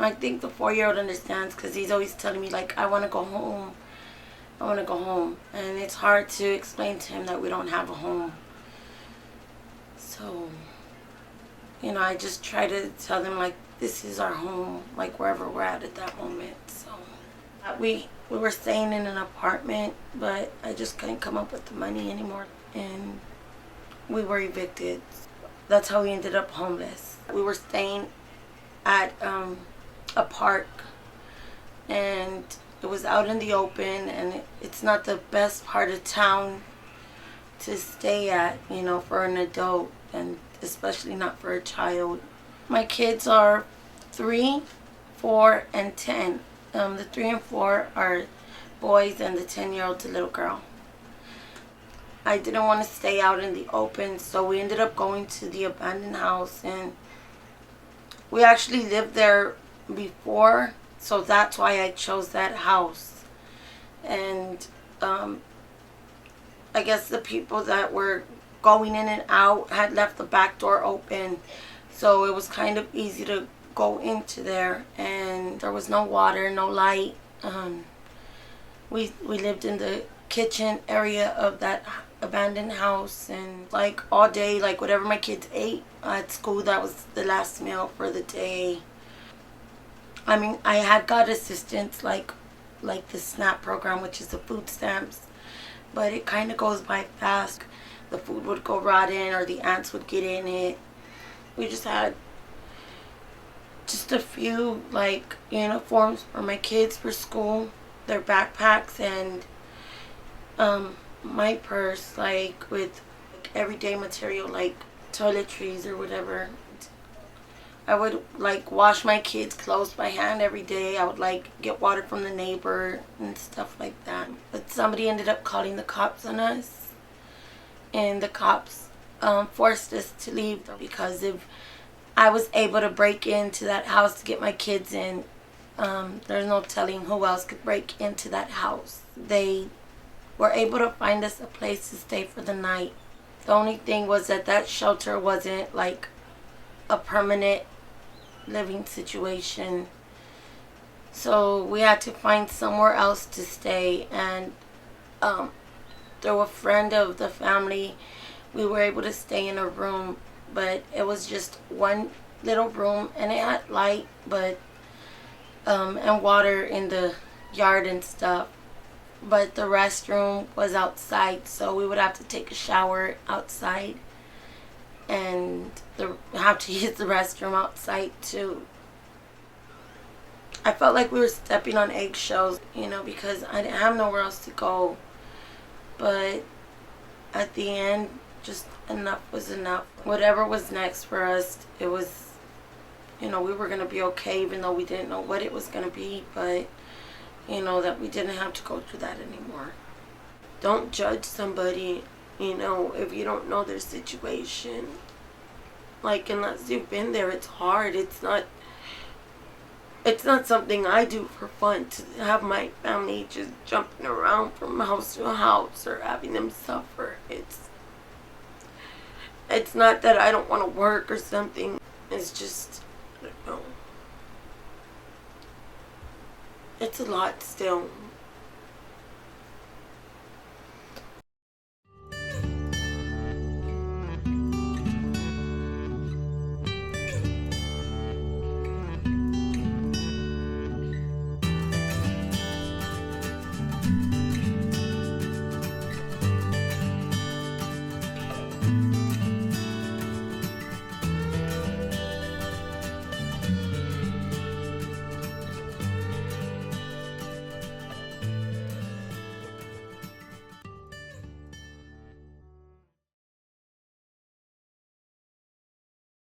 I think the 4-year-old understands because he's always telling me, like, I want to go home. I want to go home. And it's hard to explain to him that we don't have a home. So, I just try to tell them, like, this is our home, like, wherever we're at that moment. So, we were staying in an apartment, but I just couldn't come up with the money anymore. And we were evicted. That's how we ended up homeless. We were staying at a park, and it was out in the open, and it's not the best part of town to stay at, for an adult, and especially not for a child. My kids are 3, 4, and 10. The 3 and 4 are boys, and the 10-year-old's a little girl. I didn't want to stay out in the open, so we ended up going to the abandoned house, and we actually lived there before, so that's why I chose that house. And I guess the people that were going in and out had left the back door open, so it was kind of easy to go into there, and there was no water, no light. We lived in the kitchen area of that abandoned house, and like all day, like whatever my kids ate at school, that was the last meal for the day. I mean, I had got assistance like the SNAP program, which is the food stamps, but it kind of goes by fast. The food would go rotten, or the ants would get in it. We just had just a few like uniforms for my kids for school, their backpacks, and my purse, like with everyday material like toiletries or whatever. I would like wash my kids' clothes by hand every day. I would like get water from the neighbor and stuff like that. But somebody ended up calling the cops on us, and the cops forced us to leave because if I was able to break into that house to get my kids in, there's no telling who else could break into that house. They were able to find us a place to stay for the night. The only thing was that shelter wasn't like a permanent living situation, so we had to find somewhere else to stay. And through a friend of the family, we were able to stay in a room, but it was just one little room, and it had light, but and water in the yard and stuff, but the restroom was outside, so we would have to take a shower outside, and have to use the restroom outside too. I felt like we were stepping on eggshells, because I didn't have nowhere else to go. But at the end, just enough was enough. Whatever was next for us, it was, we were going to be okay, even though we didn't know what it was going to be. But, that we didn't have to go through that anymore. Don't judge somebody, if you don't know their situation. Like, unless you've been there, it's hard. It's not something I do for fun, to have my family just jumping around from house to house or having them suffer. It's not that I don't want to work or something. It's just, I don't know. It's a lot still.